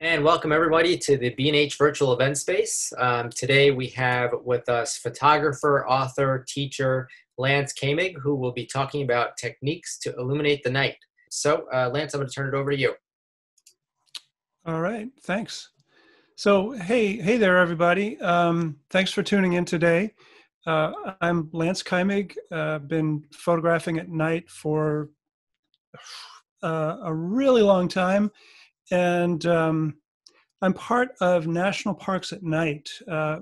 And welcome everybody to the B&H Virtual Event Space. Today we have with us photographer, author, teacher, Lance Keimig, who will be talking about techniques to illuminate the night. So Lance, I'm going to turn it over to you. All right, thanks. So, hey there, everybody. Thanks for tuning in today. I'm Lance Keimig. Been photographing at night for a really long time, and I'm part of National Parks at Night,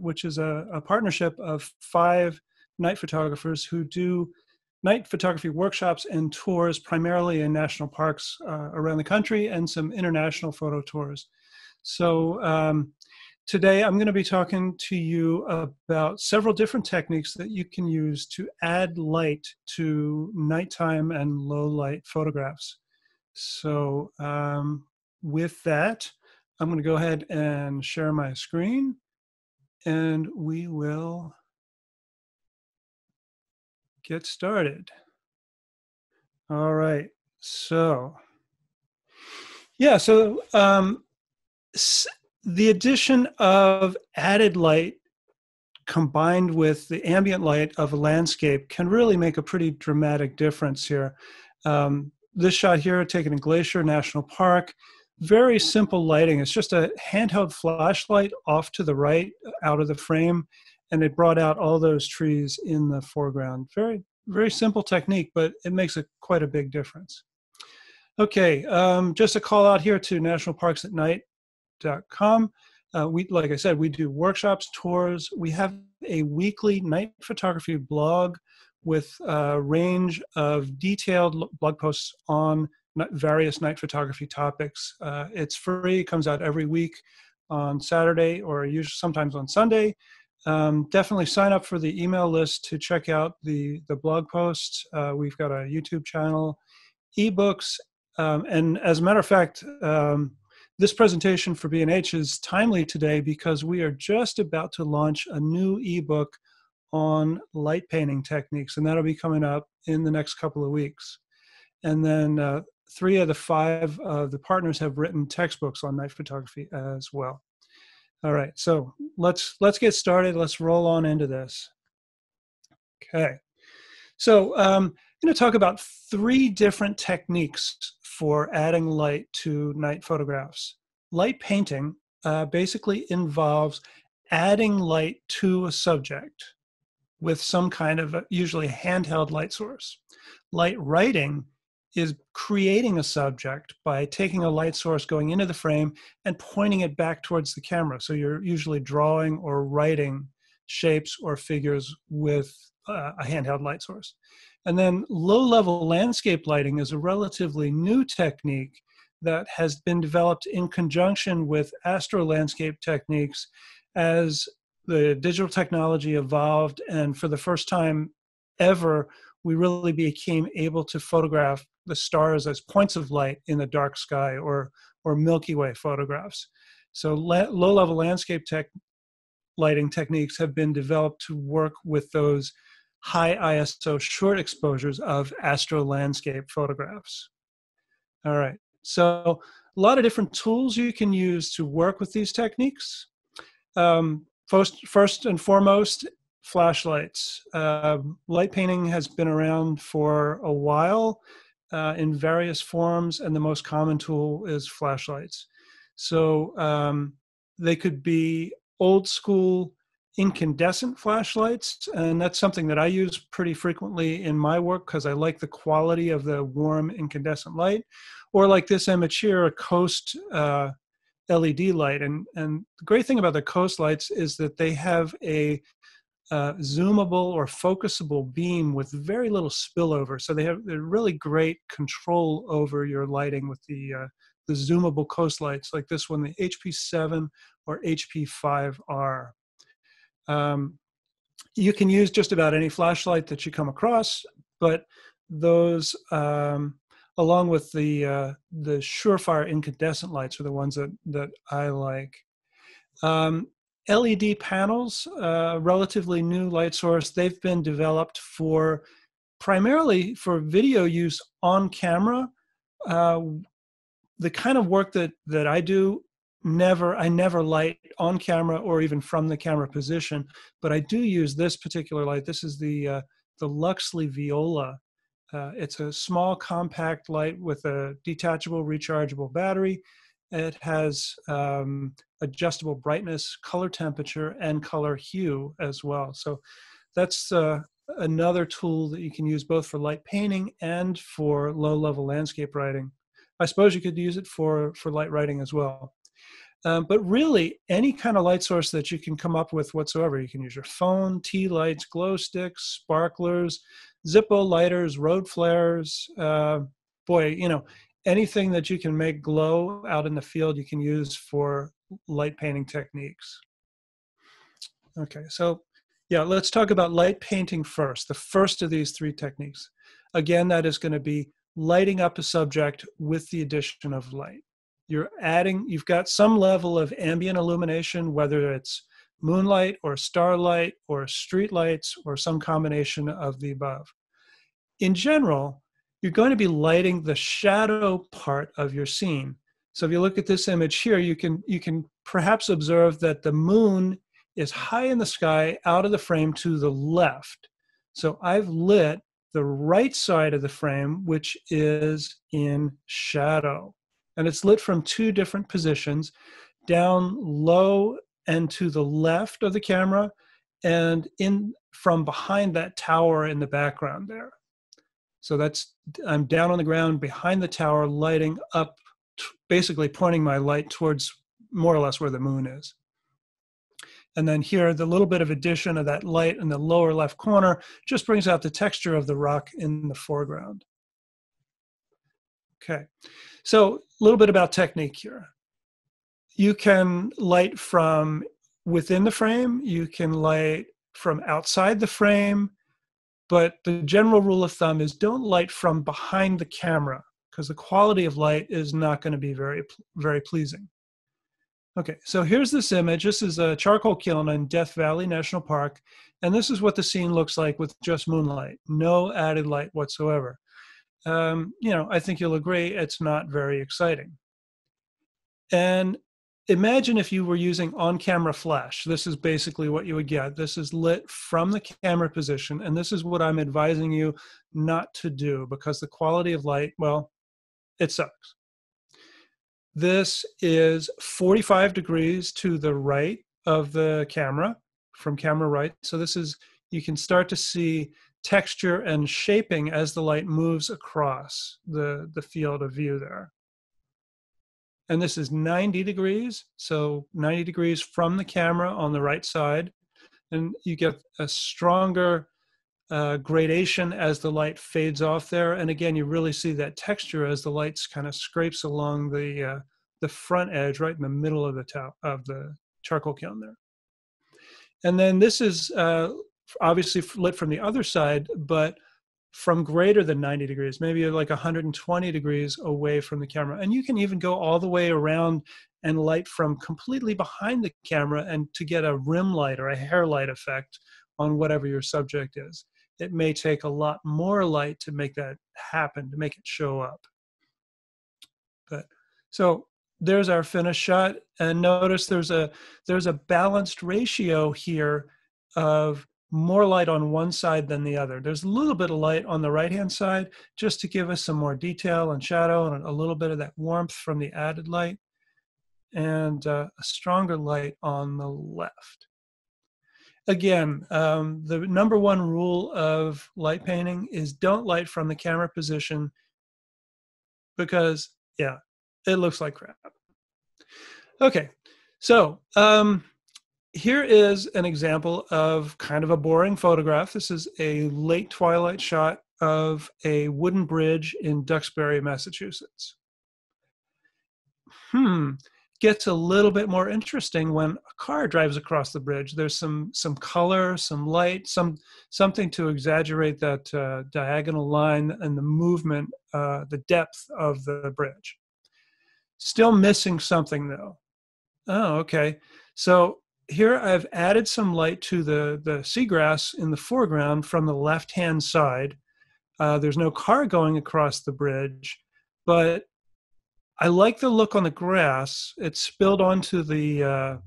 which is a partnership of 5 night photographers who do night photography workshops and tours primarily in national parks around the country and some international photo tours. So today I'm going to be talking to you about several different techniques that you can use to add light to nighttime and low light photographs. So with that, I'm going to go ahead and share my screen and we will get started. All right, so yeah, so the addition of added light combined with the ambient light of a landscape can really make a pretty dramatic difference here. This shot here taken in Glacier National Park, very simple lighting. It's just a handheld flashlight off to the right out of the frame, and it brought out all those trees in the foreground. Very, very simple technique, but it makes quite a big difference. Okay, just a call out here to nationalparksatnight.com. Like I said, we do workshops, tours. We have a weekly night photography blog with a range of detailed blog posts on various night photography topics. It's free, it comes out every week on Saturday or usually sometimes on Sunday. Definitely sign up for the email list to check out the blog posts. We've got a YouTube channel, ebooks, and as a matter of fact, this presentation for B&H is timely today because we are just about to launch a new ebook on light painting techniques, and that'll be coming up in the next couple of weeks. And then 3 of the 5 of the partners have written textbooks on night photography as well. All right, so let's get started. Let's roll on into this. Okay, so I'm going to talk about 3 different techniques for adding light to night photographs. Light painting basically involves adding light to a subject with some kind of usually a handheld light source. Light writing is creating a subject by taking a light source, going into the frame, and pointing it back towards the camera. So you're usually drawing or writing shapes or figures with a handheld light source. And then low-level landscape lighting is a relatively new technique that has been developed in conjunction with astro landscape techniques as the digital technology evolved, and for the first time ever, we really became able to photograph the stars as points of light in the dark sky or Milky Way photographs. So low-level landscape lighting techniques have been developed to work with those high ISO short exposures of astro landscape photographs. All right, so a lot of different tools you can use to work with these techniques. First and foremost, flashlights. Light painting has been around for a while in various forms, and the most common tool is flashlights. So they could be old school incandescent flashlights, and that's something that I use pretty frequently in my work because I like the quality of the warm incandescent light, or like this image here, a Coast LED light. And the great thing about the Coast lights is that they have a zoomable or focusable beam with very little spillover. So they're really great control over your lighting with the zoomable Coast lights like this one, the HP7 or HP5R. You can use just about any flashlight that you come across, but those, along with the Surefire incandescent lights, are the ones that I like. LED panels, relatively new light source. They've been developed primarily for video use on camera. The kind of work that I do I never light on camera or even from the camera position, but I do use this particular light. This is the Luxley Viola. It's a small compact light with a detachable rechargeable battery. It has adjustable brightness, color temperature, and color hue as well. So that's another tool that you can use both for light painting and for low-level landscape writing. I suppose you could use it for light writing as well. But really, any kind of light source that you can come up with whatsoever. You can use your phone, tea lights, glow sticks, sparklers, Zippo lighters, road flares. Boy, anything that you can make glow out in the field, you can use for light painting techniques. Okay, so yeah, let's talk about light painting first, the first of these three techniques. Again, that is going to be lighting up a subject with the addition of light. You've got some level of ambient illumination, whether it's moonlight or starlight or street lights or some combination of the above. In general, you're going to be lighting the shadow part of your scene. So if you look at this image here, you can perhaps observe that the moon is high in the sky out of the frame to the left. So I've lit the right side of the frame, which is in shadow. And it's lit from two different positions, down low and to the left of the camera, and in from behind that tower in the background there. So I'm down on the ground behind the tower, lighting up, basically pointing my light towards more or less where the moon is. And then here, the little bit of addition of that light in the lower left corner just brings out the texture of the rock in the foreground. Okay, so a little bit about technique here. You can light from within the frame, you can light from outside the frame, but the general rule of thumb is don't light from behind the camera because the quality of light is not going to be very, very pleasing. Okay, so here's this image. This is a charcoal kiln in Death Valley National Park, and this is what the scene looks like with just moonlight, no added light whatsoever. I think you'll agree it's not very exciting. And imagine if you were using on-camera flash. This is basically what you would get. This is lit from the camera position, and this is what I'm advising you not to do because the quality of light, well, it sucks. This is 45 degrees to the right of the camera, from camera right. So you can start to see texture and shaping as the light moves across the field of view there. And this is 90 degrees, so 90 degrees from the camera on the right side. And you get a stronger gradation as the light fades off there. And again, you really see that texture as the light kind of scrapes along the front edge, right in the middle of the charcoal kiln there. And then this is obviously lit from the other side, but from greater than 90 degrees, maybe like 120 degrees away from the camera. And you can even go all the way around and light from completely behind the camera and to get a rim light or a hair light effect on whatever your subject is. It may take a lot more light to make that happen, to make it show up. But so there's our finished shot. And notice there's a balanced ratio here of more light on one side than the other. There's a little bit of light on the right-hand side just to give us some more detail and shadow and a little bit of that warmth from the added light, and a stronger light on the left. Again, the number one rule of light painting is don't light from the camera position because, yeah, it looks like crap. Okay, so here is an example of kind of a boring photograph. This is a late twilight shot of a wooden bridge in Duxbury, Massachusetts. Gets a little bit more interesting when a car drives across the bridge. There's some color, some light, something to exaggerate that diagonal line and the movement, the depth of the bridge. Still missing something though. Oh, okay. So here I've added some light to the seagrass in the foreground from the left-hand side. There's no car going across the bridge, but I like the look on the grass. It spilled onto the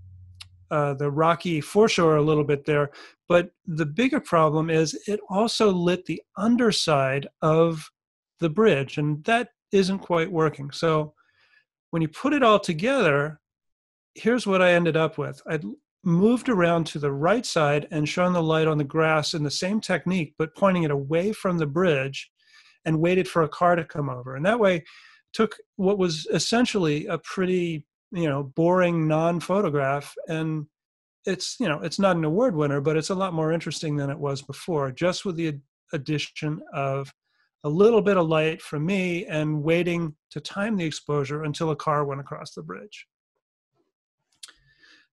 rocky foreshore a little bit there. But the bigger problem is it also lit the underside of the bridge, and that isn't quite working. So when you put it all together, here's what I ended up with. I'd moved around to the right side and shone the light on the grass in the same technique, but pointing it away from the bridge and waited for a car to come over. And that way took what was essentially a pretty, boring non-photograph, and it's not an award winner, but it's a lot more interesting than it was before, just with the addition of a little bit of light from me and waiting to time the exposure until a car went across the bridge.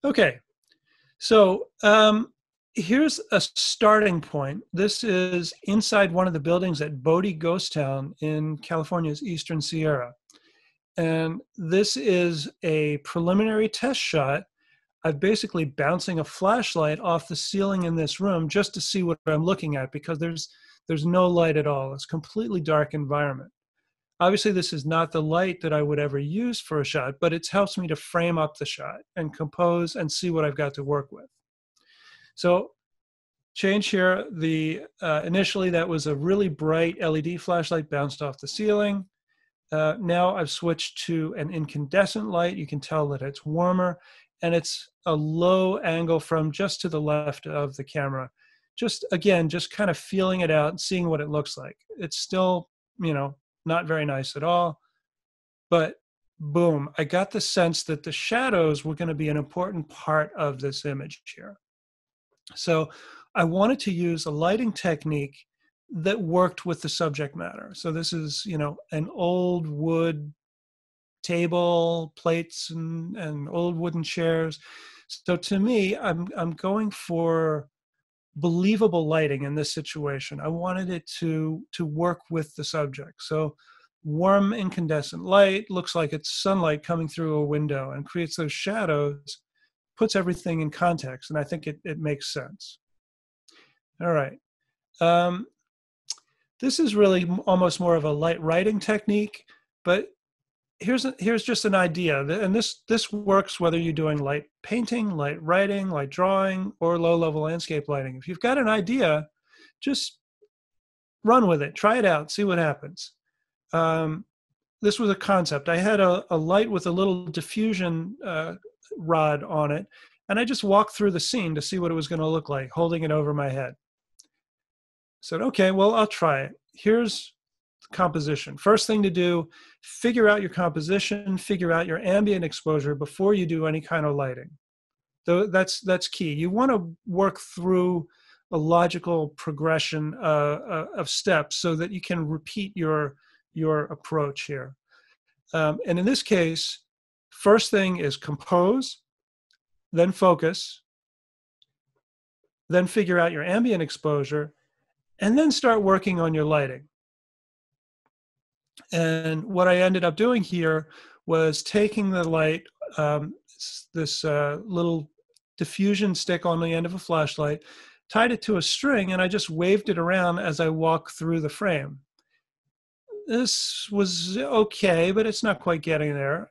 Okay, so here's a starting point. This is inside one of the buildings at Bodie Ghost Town in California's Eastern Sierra. And this is a preliminary test shot. I'm basically bouncing a flashlight off the ceiling in this room just to see what I'm looking at, because there's no light at all. It's a completely dark environment. Obviously, this is not the light that I would ever use for a shot, but it helps me to frame up the shot and compose and see what I've got to work with. So change here. Initially, that was a really bright LED flashlight bounced off the ceiling. Now I've switched to an incandescent light. You can tell that it's warmer, and it's a low angle from just to the left of the camera. Just kind of feeling it out and seeing what it looks like. It's still, not very nice at all, but boom, I got the sense that the shadows were going to be an important part of this image here. So I wanted to use a lighting technique that worked with the subject matter. So this is, an old wood table, plates, and old wooden chairs. So to me, I'm going for believable lighting in this situation. I wanted it to work with the subject. So warm incandescent light looks like it's sunlight coming through a window and creates those shadows, puts everything in context, and I think it makes sense. All right. This is really almost more of a light writing technique, but here's just an idea, and this works whether you're doing light painting, light writing, light drawing, or low-level landscape lighting. If you've got an idea, just run with it, try it out, see what happens. This was a concept. I had a light with a little diffusion rod on it, and I just walked through the scene to see what it was going to look like, holding it over my head. Said, okay, well, I'll try it. Here's composition. First thing to do, figure out your composition, figure out your ambient exposure before you do any kind of lighting. So that's key. You want to work through a logical progression of steps so that you can repeat your approach here. And in this case, first thing is compose, then focus, then figure out your ambient exposure, and then start working on your lighting. And what I ended up doing here was taking the light, this little diffusion stick on the end of a flashlight, tied it to a string, and I just waved it around as I walked through the frame. This was okay, but it's not quite getting there.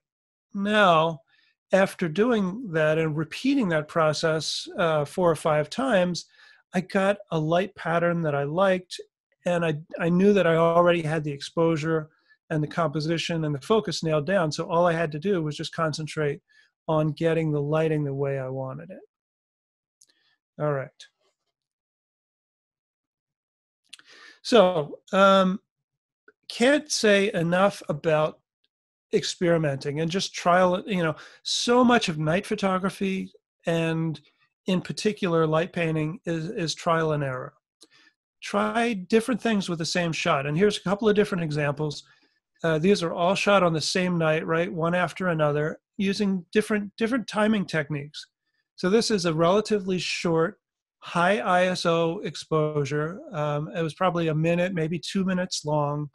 Now, after doing that and repeating that process 4 or 5 times, I got a light pattern that I liked, and I knew that I already had the exposure and the composition and the focus nailed down. So all I had to do was just concentrate on getting the lighting the way I wanted it. All right. So can't say enough about experimenting and just trial. So much of night photography, and in particular light painting, is trial and error. Try different things with the same shot. And here's a couple of different examples. These are all shot on the same night, right? One after another, using different timing techniques. So this is a relatively short, high ISO exposure. It was probably a minute, maybe 2 minutes long,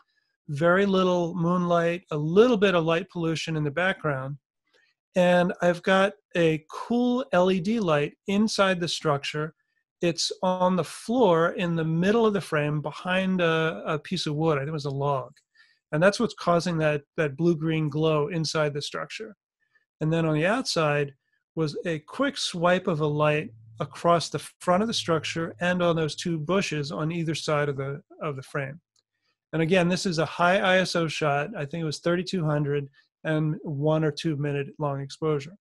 very little moonlight, a little bit of light pollution in the background. And I've got a cool LED light inside the structure. It's on the floor in the middle of the frame behind a piece of wood. I think it was a log. And that's what's causing that blue-green glow inside the structure. And then on the outside was a quick swipe of a light across the front of the structure and on those two bushes on either side of the frame. And again, this is a high ISO shot. I think it was 3200 and 1 or 2 minute long exposure.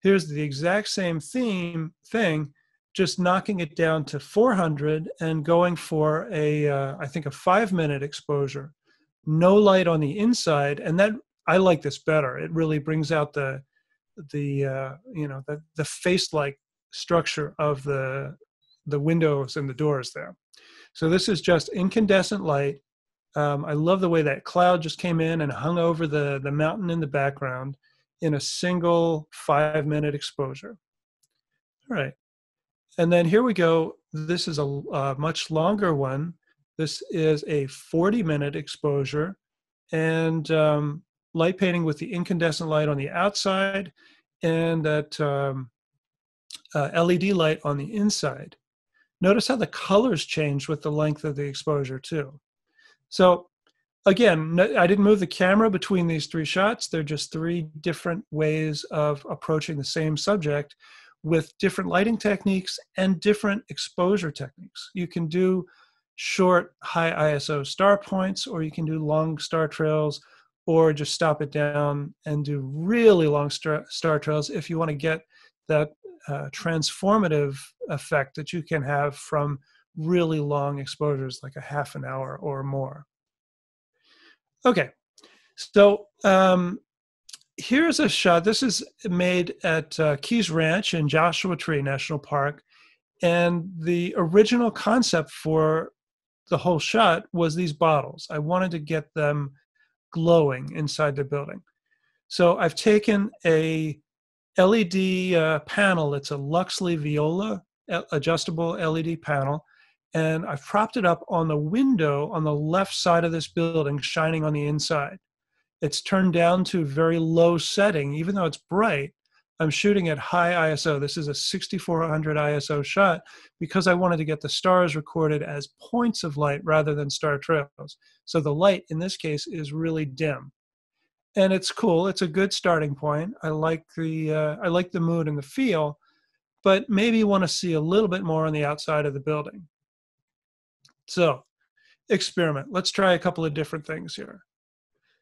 Here's the exact same thing, just knocking it down to 400 and going for I think a 5 minute exposure. No light on the inside, and that I like this better. It really brings out the face-like structure of the windows and the doors there. So this is just incandescent light. I love the way that cloud just came in and hung over the mountain in the background in a single 5 minute exposure. All right. And then here we go. This is a much longer one. This is a 40-minute exposure and light painting with the incandescent light on the outside and that LED light on the inside. Notice how the colors change with the length of the exposure too. So again, I didn't move the camera between these three shots. They're just three different ways of approaching the same subject with different lighting techniques and different exposure techniques. You can do short, high ISO star points, or you can do long star trails, or just stop it down and do really long star trails if you want to get that transformative effect that you can have from really long exposures, like a half an hour or more. Okay, so here's a shot. This is made at Keys Ranch in Joshua Tree National Park. And the original concept for the whole shot was these bottles. I wanted to get them glowing inside the building. So I've taken a LED panel. It's a Luxley Viola adjustable LED panel. And I've propped it up on the window on the left side of this building, shining on the inside. It's turned down to a very low setting. Even though it's bright, I'm shooting at high ISO. This is a 6400 ISO shot because I wanted to get the stars recorded as points of light rather than star trails. So the light in this case is really dim. And it's cool. It's a good starting point. I like the mood and the feel, but maybe you want to see a little bit more on the outside of the building. So experiment. Let's try a couple of different things here.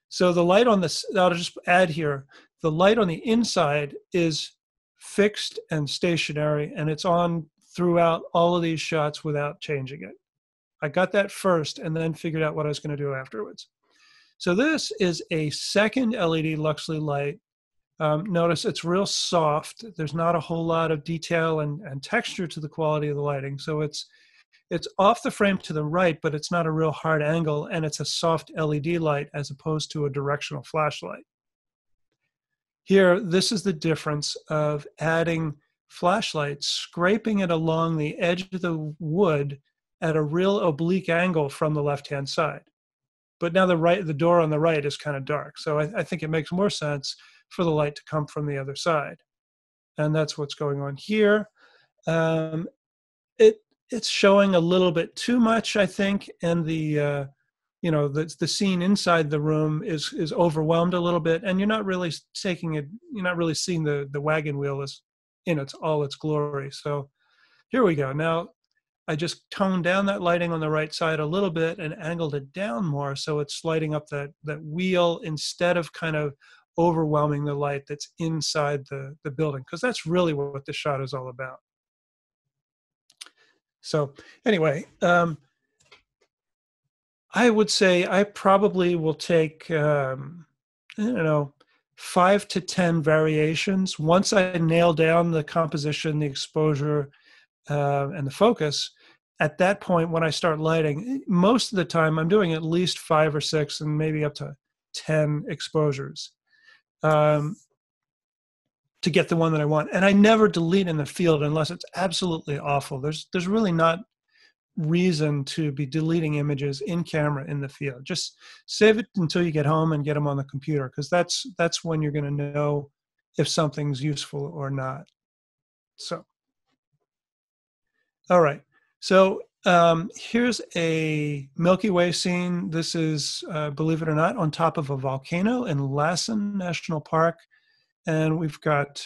So the light on this, I'll just add here, the light on the inside is fixed and stationary, and it's on throughout all of these shots without changing it. I got that first and then figured out what I was going to do afterwards. So this is a second LED Luxley light. Notice it's real soft. There's not a whole lot of detail and texture to the quality of the lighting. So it's off the frame to the right, but it's not a real hard angle, and it's a soft LED light as opposed to a directional flashlight. Here, this is the difference of adding flashlights, scraping it along the edge of the wood at a real oblique angle from the left-hand side. But now the door on the right is kind of dark, so I think it makes more sense for the light to come from the other side. And that's what's going on here. It's showing a little bit too much, I think, and the scene inside the room is overwhelmed a little bit, and you're not really seeing the wagon wheel as in all its glory. So here we go. Now I just toned down that lighting on the right side a little bit and angled it down more, so it's lighting up that wheel instead of kind of overwhelming the light that's inside the building, because that's really what the shot is all about. So anyway, I would say I probably will take, 5 to 10 variations. Once I nail down the composition, the exposure, and the focus, at that point, when I start lighting, most of the time I'm doing at least 5 or 6 and maybe up to 10 exposures to get the one that I want. And I never delete in the field unless it's absolutely awful. There's really not reason to be deleting images in camera in the field. Just save it until you get home and get them on the computer, because that's when you're going to know if something's useful or not. So, all right. So Here's a Milky Way scene. This is, believe it or not, on top of a volcano in Lassen National Park. And we've got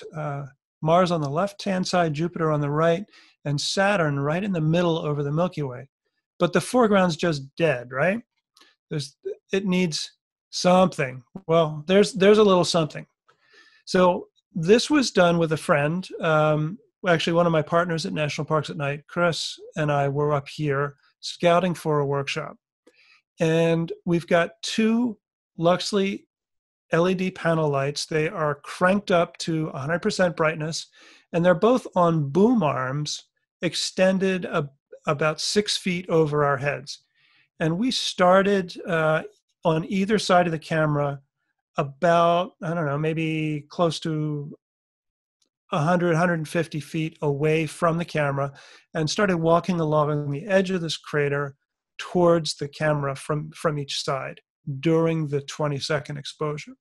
Mars on the left-hand side, Jupiter on the right, and Saturn right in the middle over the Milky Way. But the foreground's just dead, right? There's, it needs something. Well, there's a little something. So this was done with a friend. Actually, one of my partners at National Parks at Night, Chris, and I were up here scouting for a workshop. And we've got two Luxley LED panel lights. They are cranked up to 100% brightness, and they're both on boom arms extended about 6 feet over our heads. And we started on either side of the camera about, I don't know, maybe close to 100, 150 feet away from the camera, and started walking along the edge of this crater towards the camera from each side during the 20-second exposure.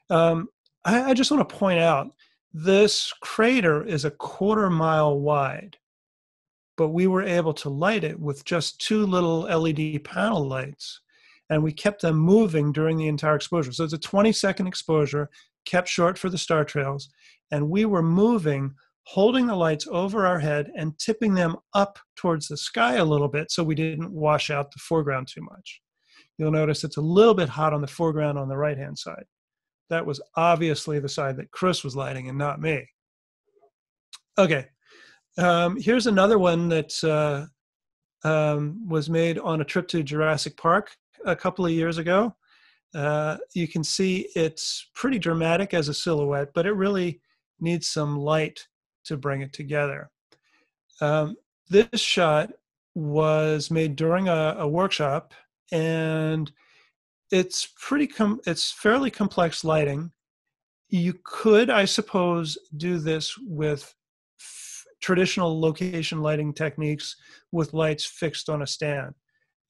I just want to point out, this crater is a 1/4 mile wide, but we were able to light it with just two little LED panel lights, and we kept them moving during the entire exposure. So it's a 20-second exposure, kept short for the star trails, and we were moving, holding the lights over our head and tipping them up towards the sky a little bit so we didn't wash out the foreground too much. You'll notice it's a little bit hot on the foreground on the right-hand side. That was obviously the side that Chris was lighting and not me. Okay, here's another one that was made on a trip to Jurassic Park a couple of years ago. You can see it's pretty dramatic as a silhouette, but it really needs some light to bring it together. This shot was made during a workshop, and it's fairly complex lighting. You could, I suppose, do this with traditional location lighting techniques with lights fixed on a stand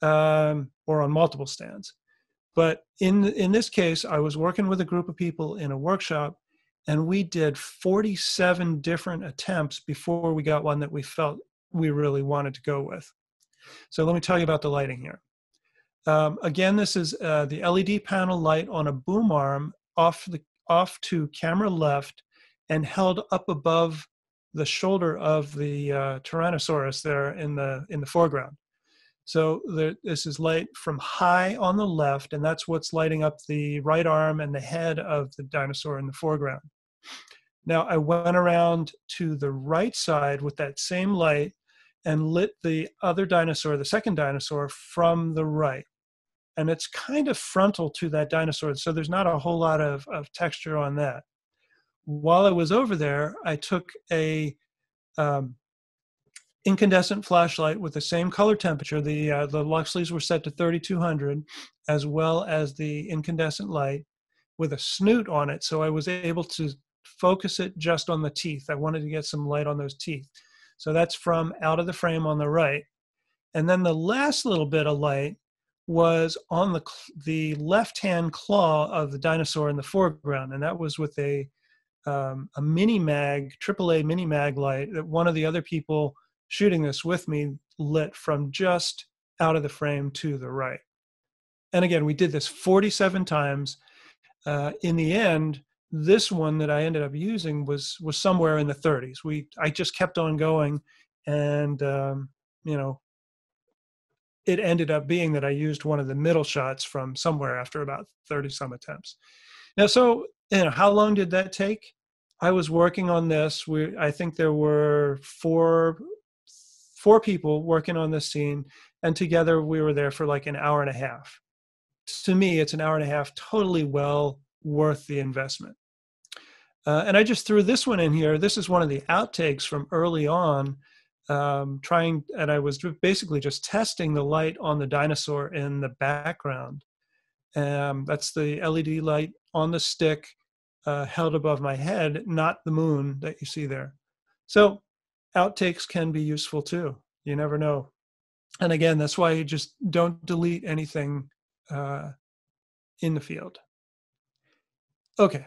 or on multiple stands. But in this case, I was working with a group of people in a workshop, and we did 47 different attempts before we got one that we felt we really wanted to go with. So let me tell you about the lighting here. Again, this is the LED panel light on a boom arm off to camera left and held up above the shoulder of the Tyrannosaurus there in the foreground. So this is light from high on the left, and that's what's lighting up the right arm and the head of the dinosaur in the foreground. Now I went around to the right side with that same light and lit the other dinosaur, the second dinosaur, from the right. And it's kind of frontal to that dinosaur, so there's not a whole lot of texture on that. While I was over there, I took a incandescent flashlight with the same color temperature. The Luxleys were set to 3200, as well as the incandescent light with a snoot on it, so I was able to focus it just on the teeth. I wanted to get some light on those teeth. So that's from out of the frame on the right. And then the last little bit of light was on the left-hand claw of the dinosaur in the foreground, and that was with a mini mag, AAA mini mag light that one of the other people shooting this with me lit from just out of the frame to the right. And again, we did this 47 times. In the end, this one that I ended up using was somewhere in the 30s. I just kept on going, and it ended up being that I used one of the middle shots from somewhere after about 30 some attempts. Now, so how long did that take? I was working on this. I think there were four people working on this scene, and together we were there for like an hour and a half. To me, it's an hour and a half totally well worth the investment. And I just threw this one in here. This is one of the outtakes from early on, and I was basically just testing the light on the dinosaur in the background. That's the LED light on the stick held above my head, not the moon that you see there. So outtakes can be useful too. You never know. And again, that's why you just don't delete anything in the field. Okay.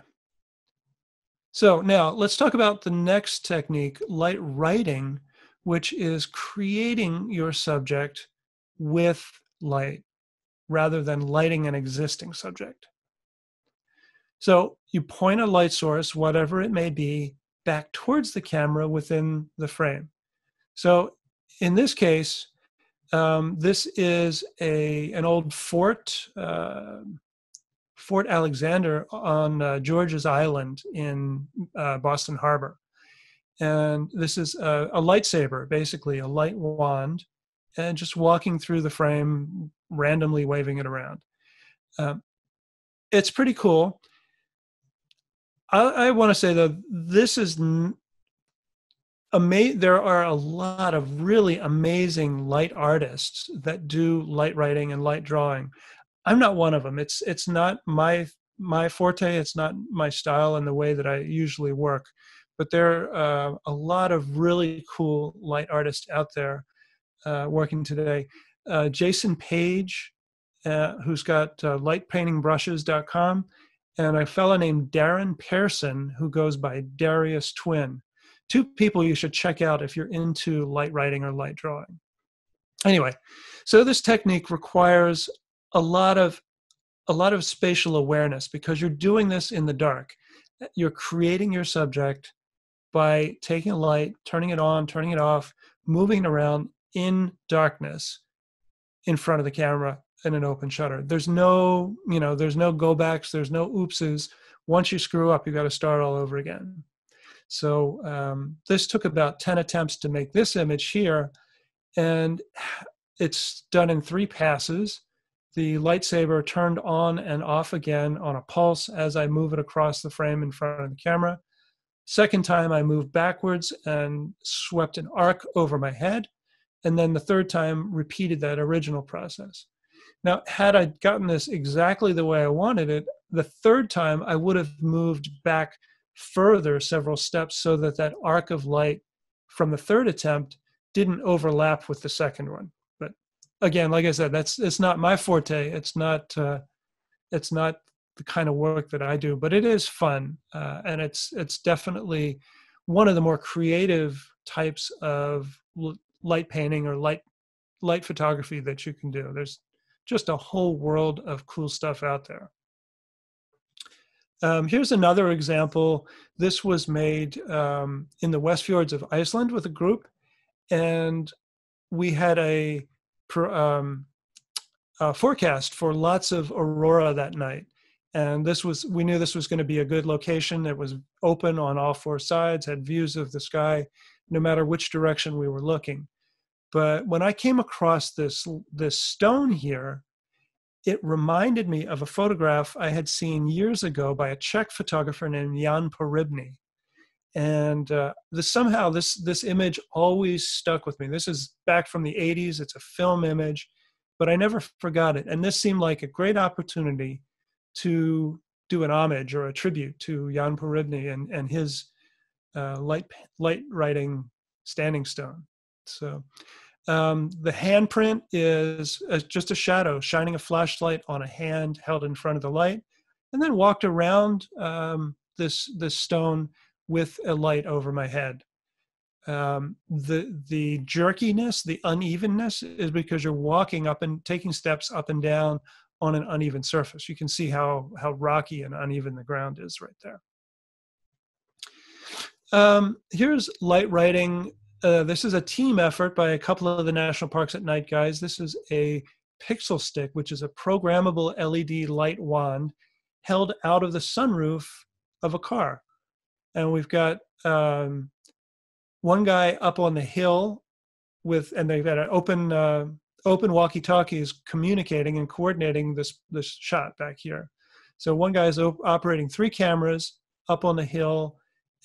So now let's talk about the next technique, light writing, which is creating your subject with light rather than lighting an existing subject. So you point a light source, whatever it may be, back towards the camera within the frame. So in this case, this is an old fort, Fort Alexander on George's Island in Boston Harbor. And this is a lightsaber, basically a light wand, and just walking through the frame, randomly waving it around. It's pretty cool. I want to say, though, this is amazing. There are a lot of really amazing light artists that do light writing and light drawing. I'm not one of them. It's not my forte. It's not my style and the way that I usually work. But there are a lot of really cool light artists out there working today. Jason Page, who's got lightpaintingbrushes.com, and a fellow named Darren Pearson, who goes by Darius Twin. Two people you should check out if you're into light writing or light drawing. Anyway, so this technique requires a lot of spatial awareness because you're doing this in the dark. You're creating your subject by taking a light, turning it on, turning it off, moving it around in darkness in front of the camera in an open shutter. There's no go backs, there's no oopses. Once you screw up, you got to start all over again. So this took about 10 attempts to make this image here, and it's done in 3 passes. The lightsaber turned on and off again on a pulse as I move it across the frame in front of the camera. Second time, I moved backwards and swept an arc over my head. And then the third time, repeated that original process. Now, had I gotten this exactly the way I wanted it, the third time I would have moved back further several steps so that that arc of light from the third attempt didn't overlap with the second one. But again, like I said, it's not my forte. It's not the kind of work that I do, but it is fun, and it's definitely one of the more creative types of light painting or light photography that you can do. There's just a whole world of cool stuff out there. Here's another example. This was made in the West Fjords of Iceland with a group, and we had a forecast for lots of aurora that night. And we knew this was going to be a good location. It was open on all 4 sides, had views of the sky, no matter which direction we were looking. But when I came across this stone here, it reminded me of a photograph I had seen years ago by a Czech photographer named Jan Porybny. And this image always stuck with me. This is back from the 80s. It's a film image, but I never forgot it. And this seemed like a great opportunity to do an homage or a tribute to Jan Porybny and his light writing standing stone. So the handprint is just a shadow shining a flashlight on a hand held in front of the light, and then walked around this stone with a light over my head. The jerkiness, the unevenness is because you're walking up and taking steps up and down on an uneven surface. You can see how rocky and uneven the ground is right there. Here's light writing. This is a team effort by a couple of the National Parks at Night guys. This is a pixel stick, which is a programmable LED light wand held out of the sunroof of a car. And we've got one guy up on the hill and they've got an open walkie-talkies communicating and coordinating this shot back here. So one guy is operating 3 cameras up on the hill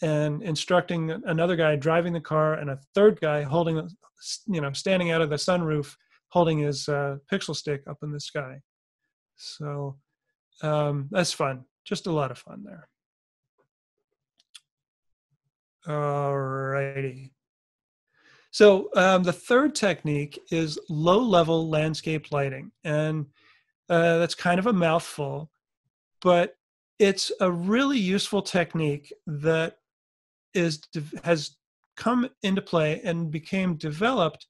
and instructing another guy driving the car, and a third guy holding, standing out of the sunroof, holding his pixel stick up in the sky. So that's fun. Just a lot of fun there. All righty. So the third technique is low-level landscape lighting, and that's kind of a mouthful, but it's a really useful technique that has come into play and became developed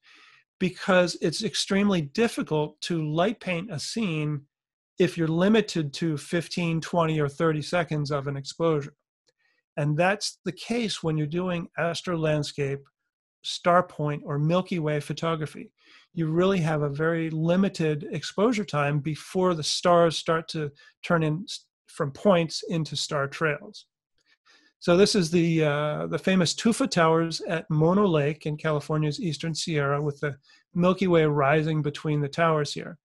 because it's extremely difficult to light paint a scene if you're limited to 15, 20, or 30 seconds of an exposure. And that's the case when you're doing astro landscape, star point, or Milky Way photography. You really have a very limited exposure time before the stars start to turn in from points into star trails. So this is the famous Tufa Towers at Mono Lake in California's Eastern Sierra, with the Milky Way rising between the towers here.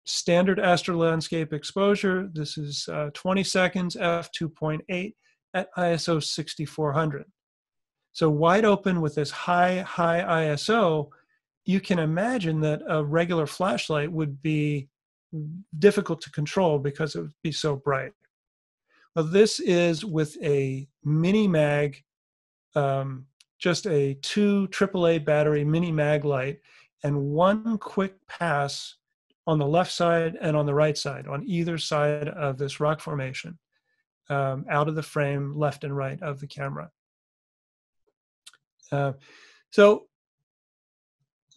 Standard astro landscape exposure. This is 20 seconds, f2.8 at ISO 6400. So wide open with this high ISO, you can imagine that a regular flashlight would be difficult to control because it would be so bright. Well, this is with a mini mag, just a 2 AAA battery mini mag light, and one quick pass on the left side and on the right side, on either side of this rock formation, out of the frame, left and right of the camera. So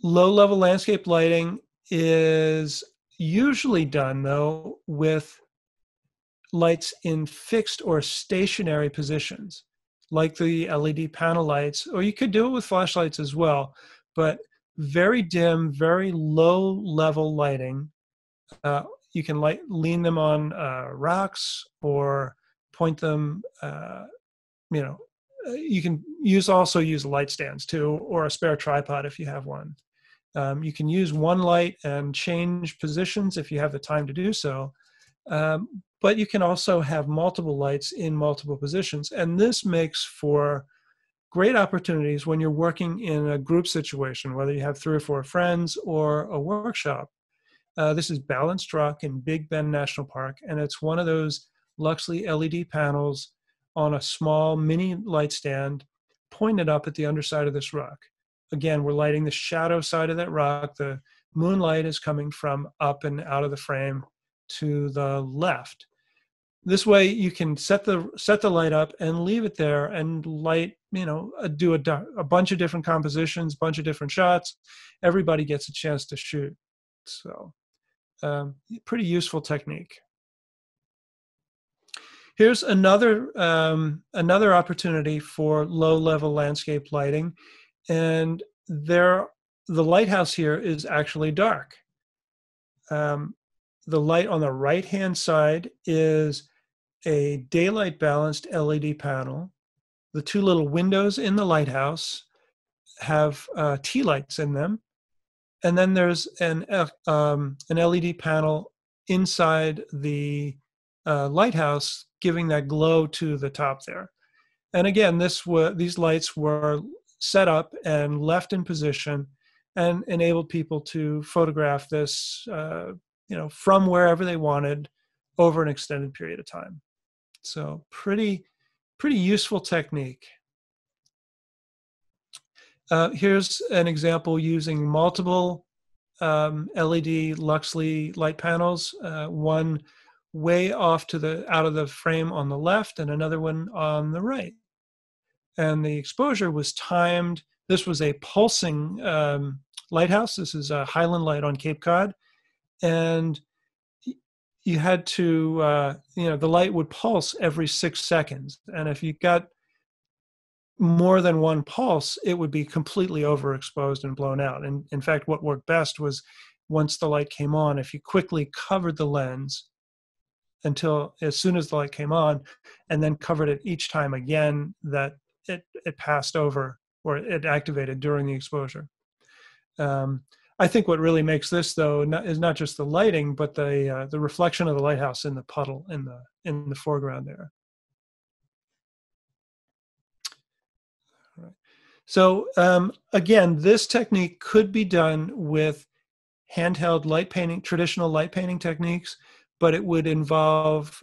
low-level landscape lighting is usually done, though, with lights in fixed or stationary positions, like the LED panel lights, or you could do it with flashlights as well, but very dim, very low-level lighting. You can lean them on rocks or point them, you can also use light stands too, or a spare tripod if you have one. You can use one light and change positions if you have the time to do so. But you can also have multiple lights in multiple positions. And this makes for great opportunities when you're working in a group situation, whether you have 3 or 4 friends or a workshop. This is Balanced Rock in Big Bend National Park, and it's one of those Luxley LED panels on a small mini light stand pointed up at the underside of this rock. Again, we're lighting the shadow side of that rock. The moonlight is coming from up and out of the frame to the left. This way you can set the light up and leave it there and light, do a bunch of different compositions, bunch of different shots. Everybody gets a chance to shoot. So pretty useful technique. Here's another opportunity for low-level landscape lighting, and the lighthouse here is actually dark. The light on the right-hand side is a daylight balanced LED panel. The 2 little windows in the lighthouse have tea lights in them. And then there's an LED panel inside the lighthouse, giving that glow to the top there. And again, these lights were set up and left in position and enabled people to photograph this from wherever they wanted over an extended period of time. So pretty useful technique. Here's an example using multiple LED Luxley light panels, one way off out of the frame on the left and another one on the right. And the exposure was timed. This was a pulsing lighthouse. This is a Highland Light on Cape Cod. And you had to, the light would pulse every 6 seconds. And if you got more than one pulse, it would be completely overexposed and blown out. And in fact, what worked best was once the light came on, if you quickly covered the lens until as soon as the light came on, and then covered it each time again that it passed over or it activated during the exposure. I think what really makes this, though, is not just the lighting, but the reflection of the lighthouse in the puddle in the foreground there. All right. So again, this technique could be done with handheld light painting, traditional light painting techniques, but it would involve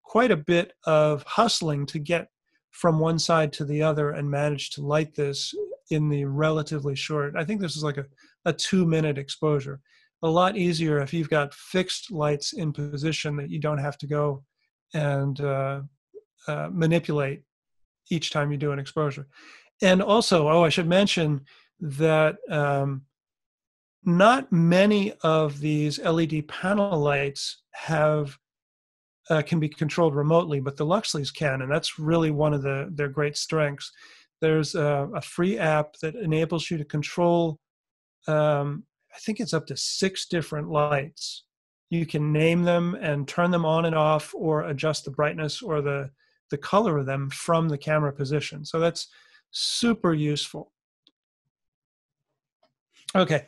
quite a bit of hustling to get from one side to the other and manage to light this in the relatively short. I think this is like a 2-minute exposure. A lot easier if you've got fixed lights in position that you don't have to go and manipulate each time you do an exposure. And also, oh, I should mention that not many of these LED panel lights have can be controlled remotely, but the Luxleys can, and that's really one of their great strengths. There's a free app that enables you to control, I think it's up to 6 different lights. You can name them and turn them on and off, or adjust the brightness or the color of them from the camera position. So that's super useful. Okay,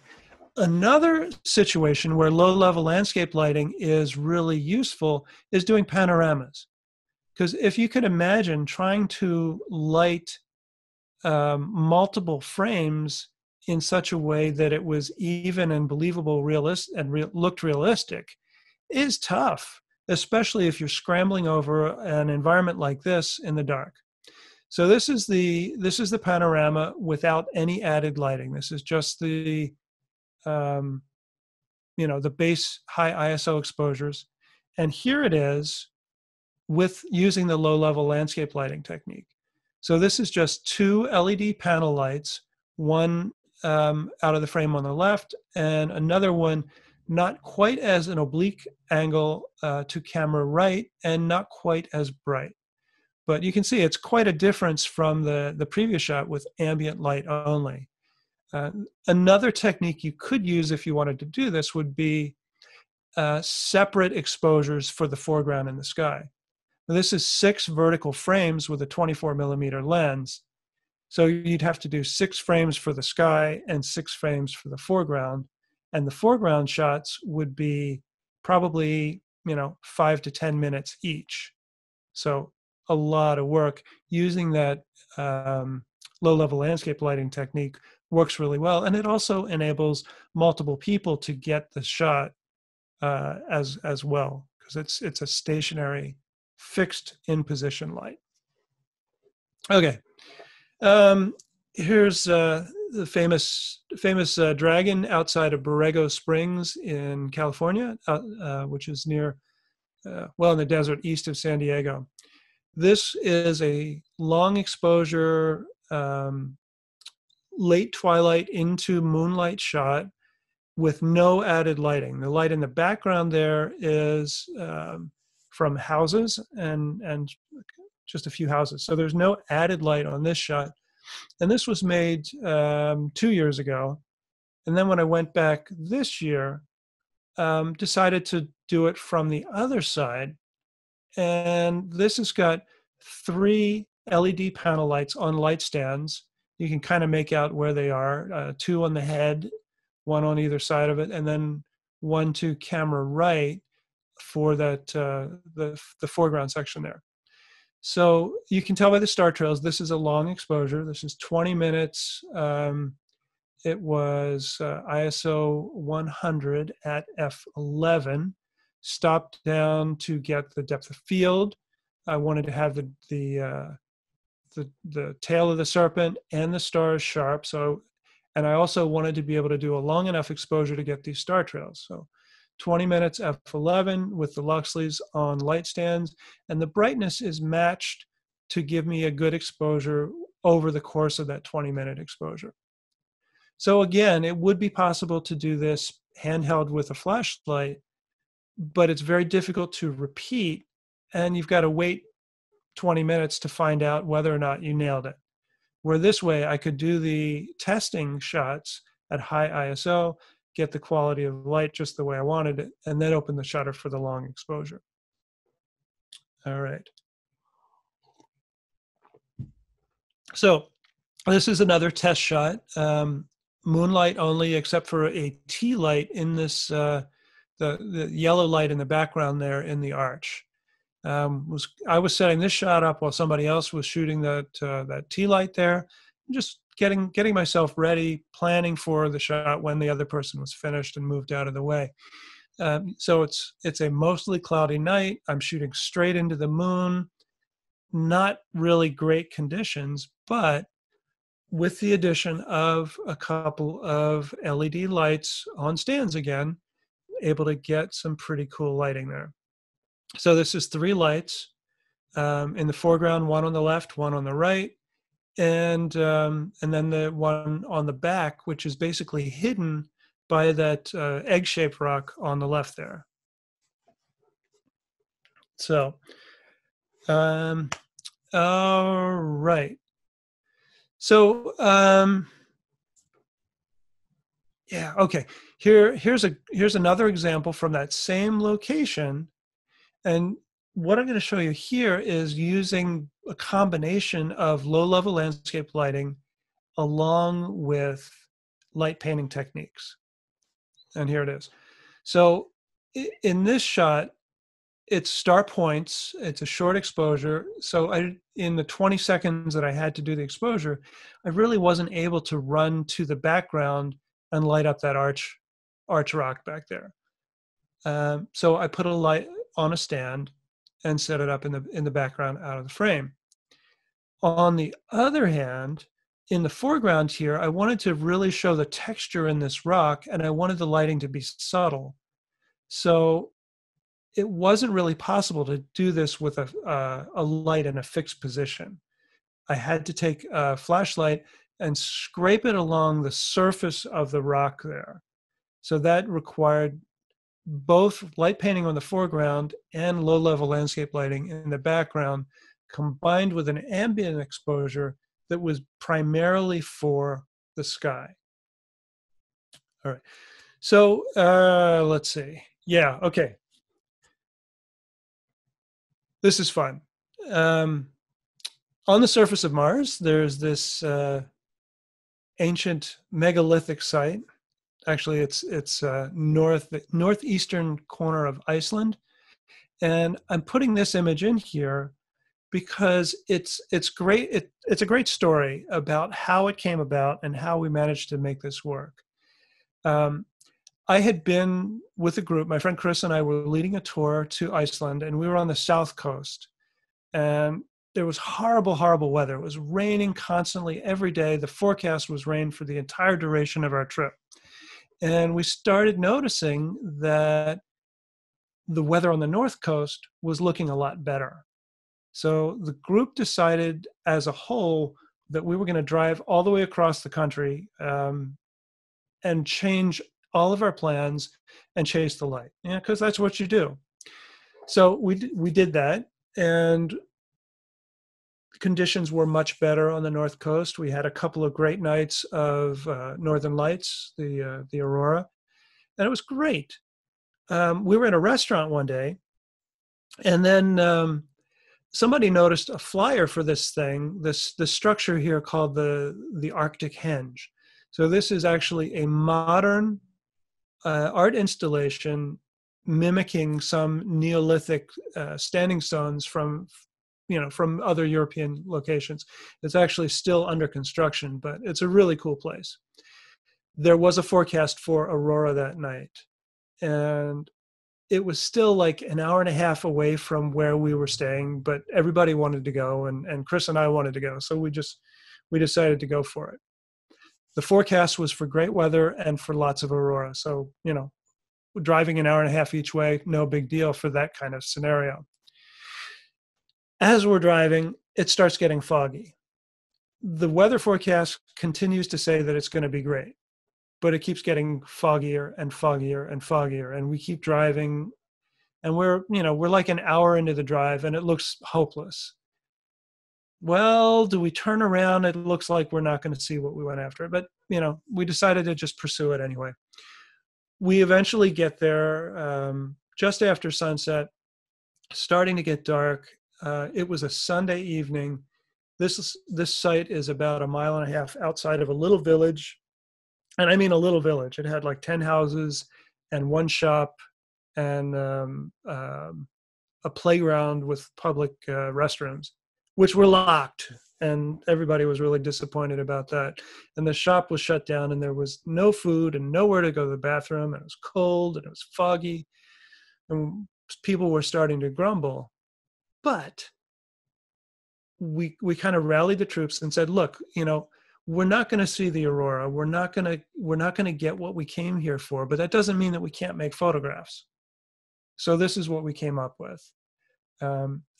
another situation where low-level landscape lighting is really useful is doing panoramas. Because if you could imagine trying to light multiple frames in such a way that it was even and believable, realistic, and looked realistic, is tough, especially if you're scrambling over an environment like this in the dark. So this is the panorama without any added lighting. This is just the um, the base high ISO exposures, and here it is with using the low-level landscape lighting technique. So this is just 2 LED panel lights, one out of the frame on the left, and another one not quite as an oblique angle to camera right, and not quite as bright. But you can see it's quite a difference from the previous shot with ambient light only. Another technique you could use if you wanted to do this would be separate exposures for the foreground and the sky. This is 6 vertical frames with a 24 millimeter lens. So you'd have to do 6 frames for the sky and 6 frames for the foreground. And the foreground shots would be probably, 5 to 10 minutes each. So a lot of work. Using that low-level landscape lighting technique works really well. And it also enables multiple people to get the shot as well, because it's a stationary, fixed in position light. Okay, here's the famous dragon outside of Borrego Springs in California, which is near, in the desert east of San Diego. This is a long exposure, late twilight into moonlight shot with no added lighting. The light in the background there is from houses and just a few houses. So there's no added light on this shot. And this was made 2 years ago. And then when I went back this year, decided to do it from the other side. And this has got 3 LED panel lights on light stands. You can kind of make out where they are, 2 on the head, 1 on either side of it, and then 1 to camera right for that the foreground section there. So you can tell by the star trails, this is a long exposure. This is 20 minutes. It was ISO 100 at f11, stopped down to get the depth of field. I wanted to have the tail of the serpent and the stars sharp. So, and I also wanted to be able to do a long enough exposure to get these star trails. So 20 minutes f11 with the Luxleys on light stands, and the brightness is matched to give me a good exposure over the course of that 20-minute exposure. So again, it would be possible to do this handheld with a flashlight, but it's very difficult to repeat, and you've got to wait 20 minutes to find out whether or not you nailed it. Where this way, I could do the testing shots at high ISO, get the quality of light just the way I wanted it, and then open the shutter for the long exposure. All right. So this is another test shot. Moonlight only, except for a tea light in this, the yellow light in the background there in the arch. I was setting this shot up while somebody else was shooting that tea light there, just getting myself ready, planning for the shot when the other person was finished and moved out of the way. So it's a mostly cloudy night. I'm shooting straight into the moon. Not really great conditions, but with the addition of a couple of LED lights on stands again, able to get some pretty cool lighting there. So this is 3 lights in the foreground, 1 on the left, 1 on the right. and then the one on the back, which is basically hidden by that egg-shaped rock on the left there. So, um, all right. So, yeah, okay. Here's another example from that same location. And what I'm going to show you here is using a combination of low-level landscape lighting along with light painting techniques. And here it is. So in this shot, it's star points. It's a short exposure. So in the 20 seconds that I had to do the exposure, I really wasn't able to run to the background and light up that arch rock back there. So I put a light on a stand and set it up in the background out of the frame. On the other hand, in the foreground here, I wanted to really show the texture in this rock, and I wanted the lighting to be subtle. So it wasn't really possible to do this with a light in a fixed position. I had to take a flashlight and scrape it along the surface of the rock there. So that required both light painting on the foreground and low-level landscape lighting in the background, combined with an ambient exposure that was primarily for the sky. All right. So let's see. Yeah, okay. This is fun. On the surface of Mars, there's this ancient megalithic site. Actually, it's northeastern corner of Iceland, and I'm putting this image in here because it's great. It's a great story about how it came about and how we managed to make this work. I had been with a group. My friend Chris and I were leading a tour to Iceland, and we were on the south coast. And there was horrible, horrible weather. It was raining constantly every day. The forecast was rain for the entire duration of our trip. And we started noticing that the weather on the north coast was looking a lot better. So the group decided as a whole that we were going to drive all the way across the country and change all of our plans and chase the light. Yeah, because that's what you do. So we did that, and conditions were much better on the north coast. We had a couple of great nights of northern lights, the aurora, and it was great. We were in a restaurant one day, and then somebody noticed a flyer for this thing, this structure here called the Arctic Henge. So this is actually a modern art installation mimicking some Neolithic standing stones from other European locations. It's actually still under construction, but it's a really cool place. There was a forecast for aurora that night, and it was still like an hour and a half away from where we were staying, but everybody wanted to go, and Chris and I wanted to go, so we decided to go for it. The forecast was for great weather and for lots of aurora, so driving an hour and a half each way, no big deal for that kind of scenario. As we're driving, it starts getting foggy. The weather forecast continues to say that it's going to be great, but it keeps getting foggier and foggier and foggier, and we keep driving, and we're like an hour into the drive, and it looks hopeless. Well, do we turn around? It looks like we're not going to see what we went after, but we decided to just pursue it anyway. We eventually get there just after sunset, starting to get dark. It was a Sunday evening. This site is about a mile and a half outside of a little village. And I mean a little village. It had like 10 houses and one shop and a playground with public restrooms, which were locked. And everybody was really disappointed about that. And the shop was shut down, and there was no food and nowhere to go to the bathroom. And it was cold and it was foggy. And people were starting to grumble. But we kind of rallied the troops and said, look, we're not going to see the aurora. We're not going to get what we came here for, but that doesn't mean that we can't make photographs. So this is what we came up with.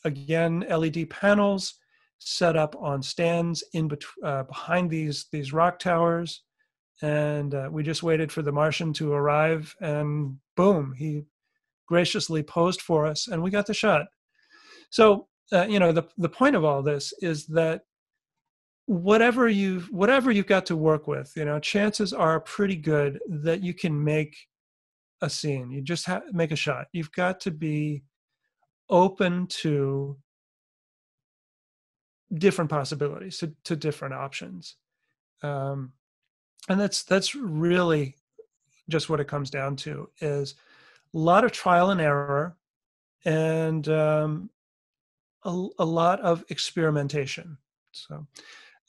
Again, LED panels, set up on stands behind these rock towers, and we just waited for the Martian to arrive, and boom, he graciously posed for us, and we got the shot. So the point of all this is that whatever you've got to work with, chances are pretty good that you can make a scene. You just make a shot. You've got to be open to different possibilities, to different options, um, and that's really just what it comes down to, is a lot of trial and error, and a lot of experimentation. So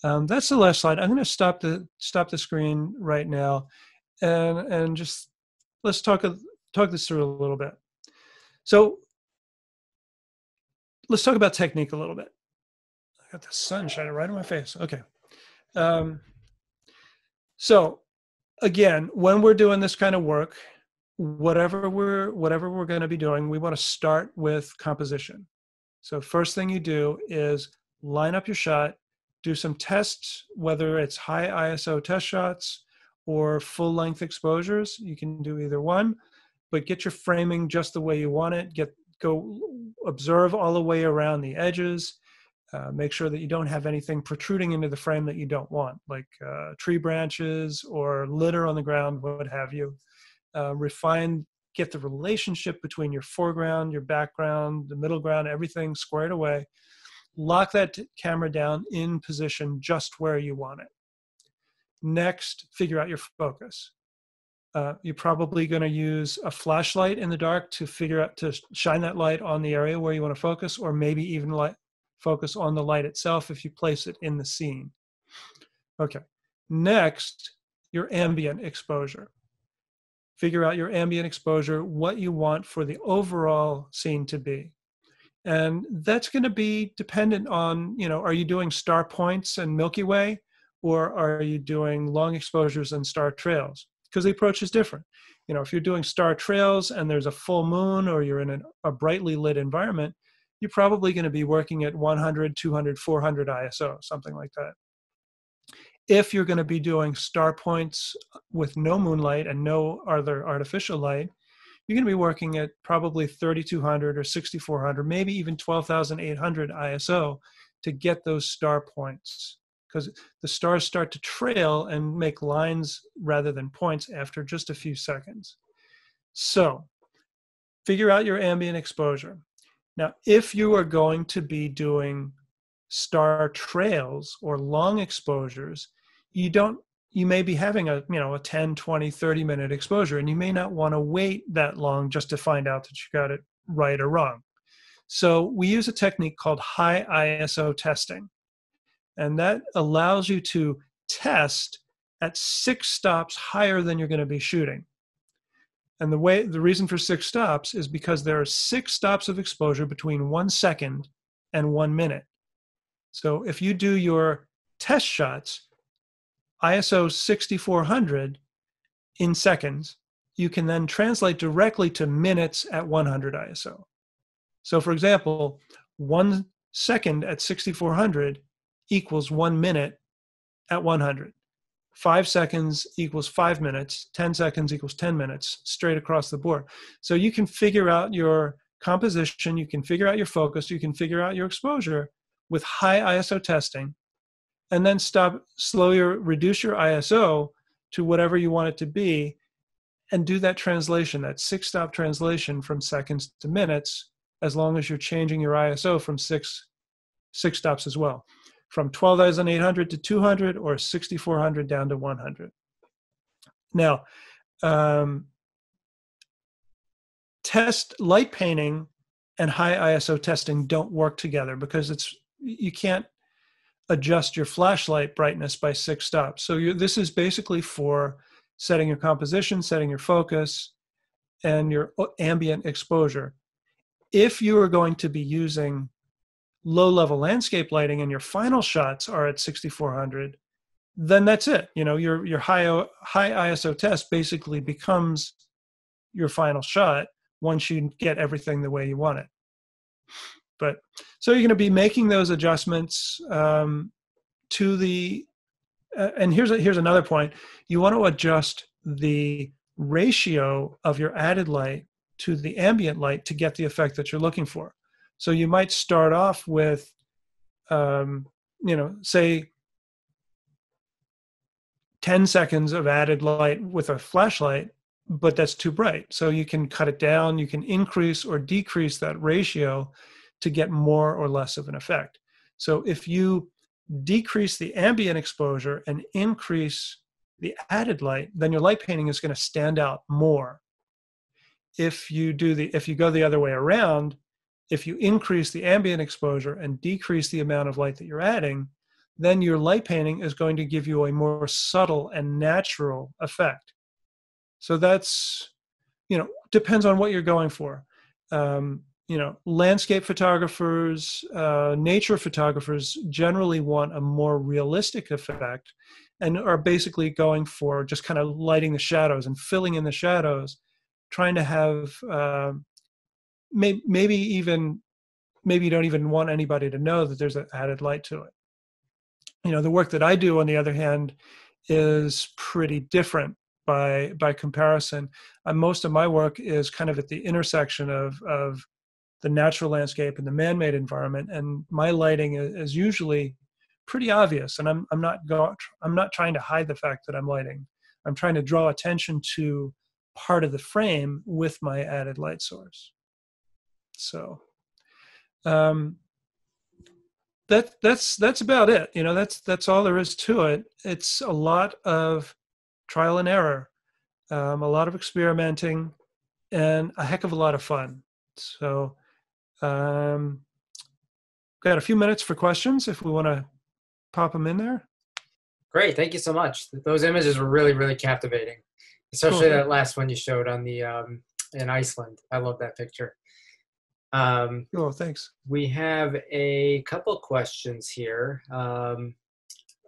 that's the last slide. I'm going to stop the screen right now, and just let's talk this through a little bit. So let's talk about technique a little bit. I got the sun shining right in my face. Okay. So again, when we're doing this kind of work, whatever we're going to be doing, we want to start with composition. So first thing you do is line up your shot, do some tests, whether it's high ISO test shots or full length exposures. You can do either one, but get your framing just the way you want it. Go observe all the way around the edges. Make sure that you don't have anything protruding into the frame that you don't want, like tree branches or litter on the ground, what have you. Get the relationship between your foreground, your background, the middle ground, everything squared away. Lock that camera down in position just where you want it. Next, figure out your focus. You're probably going to use a flashlight in the dark to shine that light on the area where you want to focus, or maybe even focus on the light itself if you place it in the scene. Okay. Next, your ambient exposure. Figure out your ambient exposure, what you want for the overall scene to be. And that's going to be dependent on, are you doing star points and Milky Way, or are you doing long exposures and star trails? Because the approach is different. If you're doing star trails and there's a full moon, or you're in a brightly lit environment, you're probably going to be working at 100, 200, 400 ISO, something like that. If you're going to be doing star points with no moonlight and no other artificial light, you're going to be working at probably 3200 or 6400, maybe even 12,800 ISO to get those star points, because the stars start to trail and make lines rather than points after just a few seconds. So figure out your ambient exposure. Now, if you are going to be doing star trails or long exposures, you may be having a 10, 20, 30-minute exposure, and you may not want to wait that long just to find out that you got it right or wrong. So we use a technique called high ISO testing, and that allows you to test at 6 stops higher than you're going to be shooting. And the reason for 6 stops is because there are 6 stops of exposure between 1 second and 1 minute. So if you do your test shots ISO 6400 in seconds, you can then translate directly to minutes at 100 ISO. So for example, 1 second at 6400 equals 1 minute at 100. 5 seconds equals 5 minutes, 10 seconds equals 10 minutes, straight across the board. So you can figure out your composition, you can figure out your focus, you can figure out your exposure with high ISO testing, and then reduce your ISO to whatever you want it to be, and do that translation, that 6-stop translation from seconds to minutes, as long as you're changing your ISO from six stops as well, from 12,800 to 200 or 6,400 down to 100. Now, test light painting and high ISO testing don't work together, because you can't adjust your flashlight brightness by 6 stops. So this is basically for setting your composition, setting your focus, and your ambient exposure. If you are going to be using low-level landscape lighting and your final shots are at 6400, then that's it. Your high ISO test basically becomes your final shot once you get everything the way you want it. But so you're going to be making those adjustments to the. And here's another point. You want to adjust the ratio of your added light to the ambient light to get the effect that you're looking for. So you might start off with, say 10 seconds of added light with a flashlight, but that's too bright. So you can cut it down, you can increase or decrease that ratio to get more or less of an effect. So if you decrease the ambient exposure and increase the added light, then your light painting is going to stand out more. If you go the other way around, if you increase the ambient exposure and decrease the amount of light that you're adding, then your light painting is going to give you a more subtle and natural effect. So that's, depends on what you're going for. Landscape photographers, nature photographers generally want a more realistic effect and are basically going for just kind of lighting the shadows and filling in the shadows, trying to have maybe you don't even want anybody to know that there's an added light to it. The work that I do, on the other hand, is pretty different by comparison. Most of my work is kind of at the intersection of the natural landscape and the man-made environment, and my lighting is usually pretty obvious. And I'm not trying to hide the fact that I'm lighting. I'm trying to draw attention to part of the frame with my added light source. So that's about it. That's all there is to it. It's a lot of trial and error, a lot of experimenting, and a heck of a lot of fun. So got a few minutes for questions if we want to pop them in there. Great, thank you so much. Those images were really, really captivating, especially Cool. that last one you showed on the in Iceland. I love that picture. Cool, thanks. We have a couple questions here. On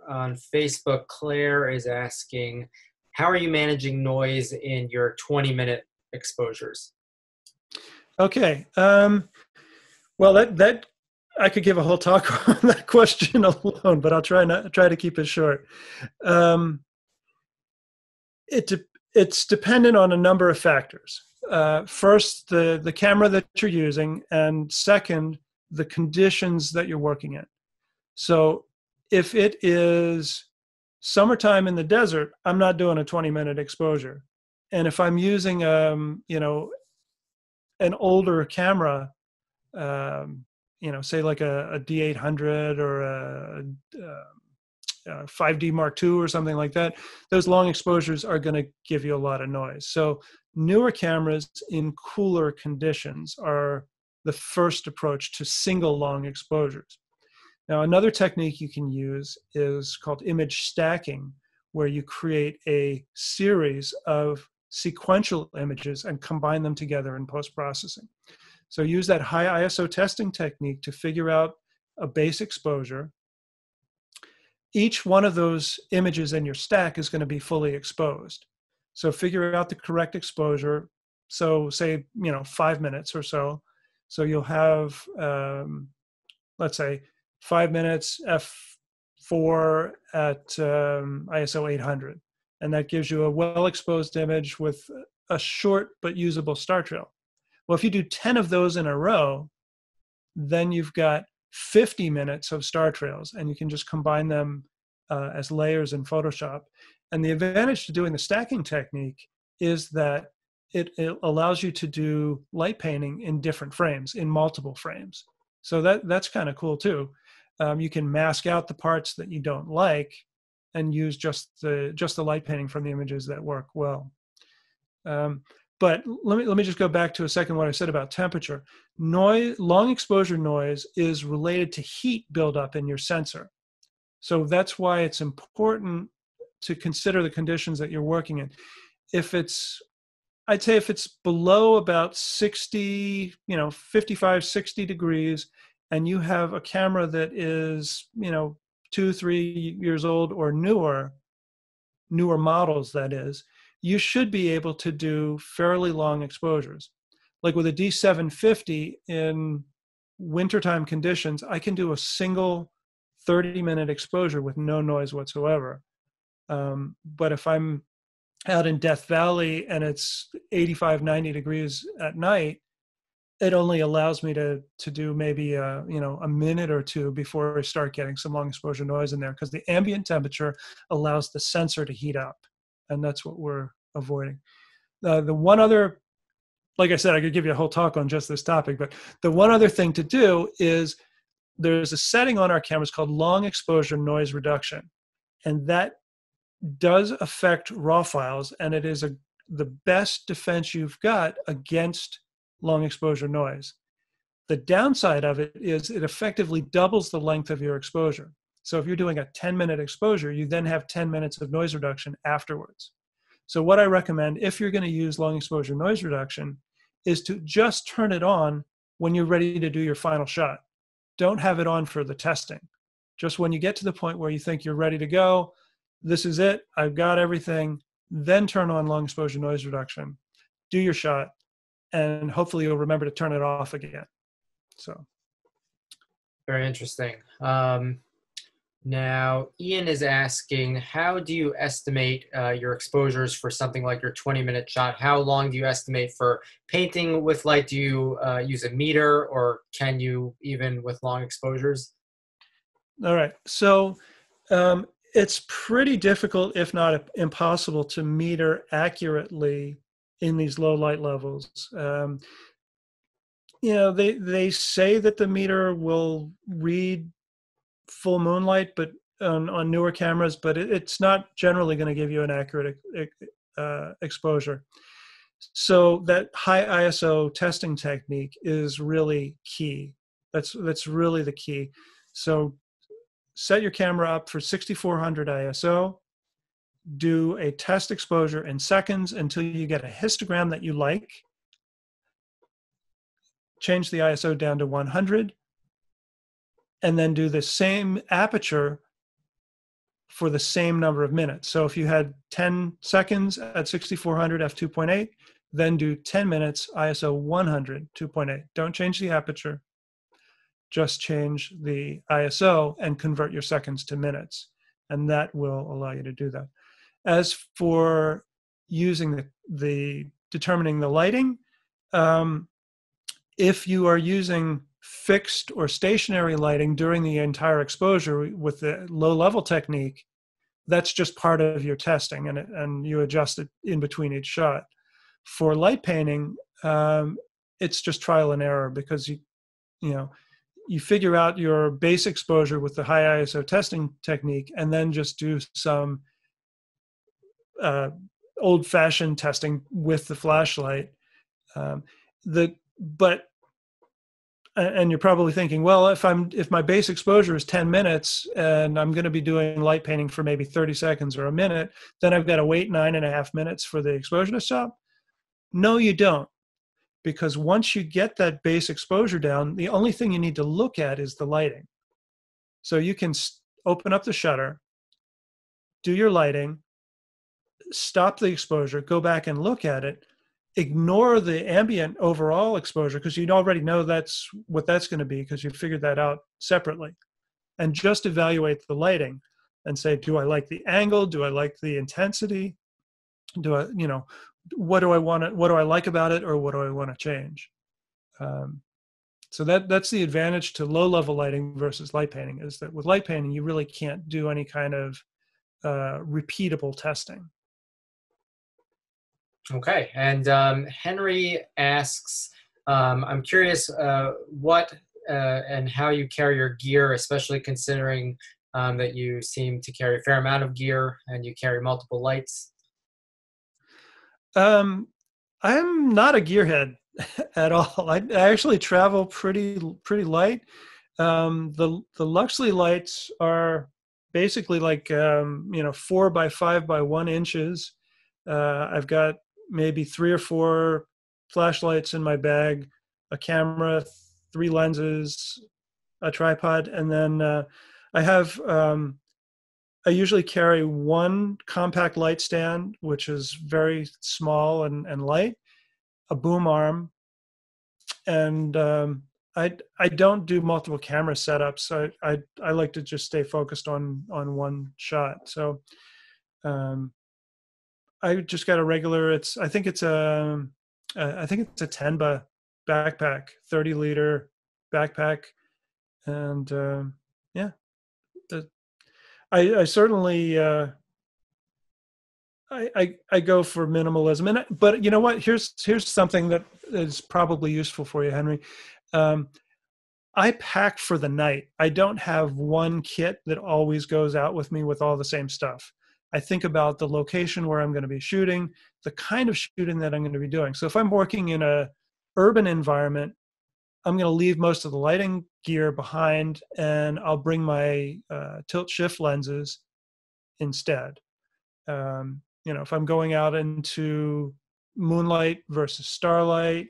Facebook, Claire is asking, how are you managing noise in your 20-minute exposures? Okay. Well, that I could give a whole talk on that question alone, but I'll try to keep it short. It's dependent on a number of factors. First, the camera that you're using, and second, the conditions that you're working in. So if it is summertime in the desert, I'm not doing a 20-minute exposure. And if I'm using an older camera, say like a D800 or a 5D Mark II or something like that, those long exposures are going to give you a lot of noise. So newer cameras in cooler conditions are the first approach to single long exposures. Now, another technique you can use is called image stacking, where you create a series of sequential images and combine them together in post-processing. So use that high ISO testing technique to figure out a base exposure. Each one of those images in your stack is going to be fully exposed. So figure out the correct exposure. So say, 5 minutes or so. So you'll have, let's say, 5 minutes f4 at ISO 800. And that gives you a well-exposed image with a short but usable star trail. Well, if you do 10 of those in a row, then you've got 50 minutes of star trails, and you can just combine them as layers in Photoshop. And the advantage to doing the stacking technique is that it allows you to do light painting in different frames, in multiple frames. So that's kind of cool too. You can mask out the parts that you don't like and use just the light painting from the images that work well. But let me just go back to a second what I said about temperature. Long exposure noise is related to heat buildup in your sensor. So that's why it's important to consider the conditions that you're working in. I'd say if it's below about 60, 55, 60 degrees, and you have a camera that is, 2-3 years old or newer models, that is, you should be able to do fairly long exposures. Like with a D750 in wintertime conditions, I can do a single 30-minute exposure with no noise whatsoever. But if I'm out in Death Valley and it's 85, 90 degrees at night, it only allows me to do maybe a minute or two before I start getting some long exposure noise in there, because the ambient temperature allows the sensor to heat up, and that's what we're avoiding. The one other, like I said, I could give you a whole talk on just this topic, but the one other thing to do is there's a setting on our cameras called long exposure noise reduction, and that does affect raw files, and it is the best defense you've got against long exposure noise. The downside of it is it effectively doubles the length of your exposure. So if you're doing a 10-minute exposure, you then have 10 minutes of noise reduction afterwards. So what I recommend, if you're going to use long exposure noise reduction, is to just turn it on when you're ready to do your final shot. Don't have it on for the testing. Just when you get to the point where you think you're ready to go, this is it, I've got everything, then turn on long exposure noise reduction, do your shot, and hopefully you'll remember to turn it off again. So Very interesting. Now, Ian is asking, how do you estimate your exposures for something like your 20-minute shot? How long do you estimate for painting with light? Do you use a meter, or can you even with long exposures? all right, so it's pretty difficult, if not impossible, to meter accurately in these low light levels. They say that the meter will read full moonlight, but on newer cameras, but it's not generally going to give you an accurate exposure. So that high ISO testing technique is really key. That's really the key. So set your camera up for 6400 ISO, do a test exposure in seconds until you get a histogram that you like, change the ISO down to 100, and then do the same aperture for the same number of minutes. So if you had 10 seconds at 6400 f2.8, then do 10 minutes ISO 100 2.8. Don't change the aperture, just change the ISO and convert your seconds to minutes. And that will allow you to do that. As for using the determining the lighting, if you are using fixed or stationary lighting during the entire exposure with the low level technique, that's just part of your testing, and you adjust it in between each shot. For light painting, it's just trial and error, because you figure out your base exposure with the high ISO testing technique, and then just do some old-fashioned testing with the flashlight. And you're probably thinking, well, if my base exposure is 10 minutes and I'm going to be doing light painting for maybe 30 seconds or a minute, then I've got to wait 9.5 minutes for the exposure to stop. No, you don't. Because once you get that base exposure down, the only thing you need to look at is the lighting. So you can open up the shutter, do your lighting, stop the exposure, go back and look at it, ignore the ambient overall exposure, because you already know that's what that's going to be, because you figured that out separately, and just evaluate the lighting and say, do I like the angle? Do I like the intensity? What do I like about it, or what do I want to change? So that's the advantage to low level lighting versus light painting, is that with light painting, you really can't do any kind of repeatable testing. Okay, and Henry asks, I'm curious what and how you carry your gear, especially considering that you seem to carry a fair amount of gear and you carry multiple lights. I'm not a gearhead at all. I actually travel pretty light. The Luxley lights are basically like 4 by 5 by 1 inches. I've got maybe 3 or 4 flashlights in my bag, a camera, 3 lenses, a tripod, and then I usually carry 1 compact light stand, which is very small and light, a boom arm, and I don't do multiple camera setups. I like to just stay focused on one shot. So I just got a regular. I think it's a Tenba backpack, 30-liter backpack, and yeah, the, I certainly I go for minimalism, but you know what? Here's something that is probably useful for you, Henry. Um, I pack for the night. I don't have one kit that always goes out with me with all the same stuff. I think about the location where I'm going to be shooting, the kind of shooting that I'm going to be doing. So if I'm working in a urban environment, I'm going to leave most of the lighting gear behind, and I'll bring my tilt shift lenses instead. If I'm going out into moonlight versus starlight,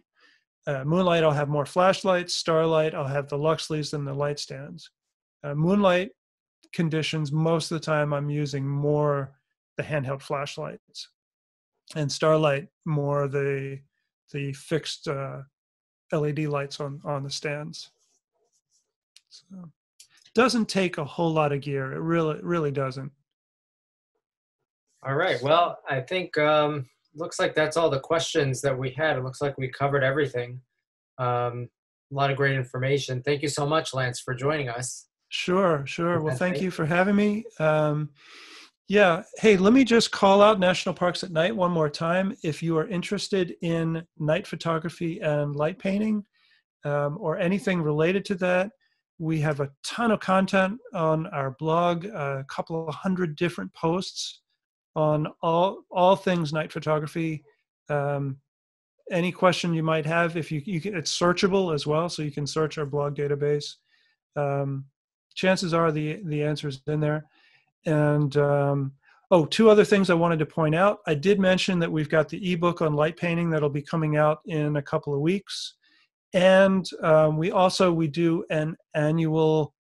moonlight, I'll have more flashlights. Starlight, I'll have the Luxleys and the light stands. Moonlight conditions, most of the time I'm using more the handheld flashlights. And starlight, more the fixed LED lights on the stands. So it doesn't take a whole lot of gear. It really doesn't. All right. Well, I think looks like that's all the questions that we had. It looks like we covered everything. A lot of great information. Thank you so much, Lance, for joining us. Sure. Well, thank you for having me. Yeah. Hey, let me just call out National Parks at Night one more time. If you are interested in night photography and light painting, or anything related to that, we have a ton of content on our blog, a couple of hundred different posts on all things night photography. Any question you might have, if you can, it's searchable as well, so you can search our blog database. Chances are the answer is in there. And two other things I wanted to point out. I did mention that we've got the ebook on light painting that'll be coming out in a couple of weeks. And we do an annual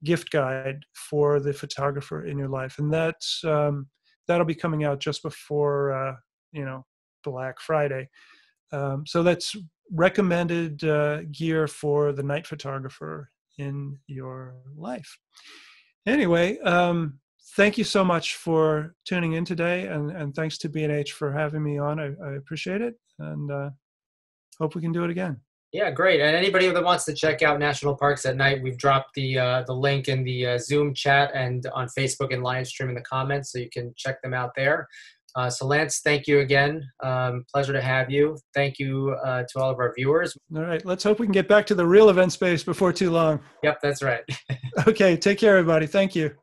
gift guide for the photographer in your life, and that'll be coming out just before Black Friday. So that's recommended gear for the night photographer in your life. Anyway, thank you so much for tuning in today, and thanks to B&H for having me on. I appreciate it, and hope we can do it again. Yeah, great. And anybody that wants to check out National Parks at Night, we've dropped the link in the Zoom chat and on Facebook and live stream in the comments, so you can check them out there. So Lance, thank you again. Pleasure to have you. Thank you to all of our viewers. All right, let's hope we can get back to the real event space before too long. Yep, that's right. Okay, take care, everybody. Thank you.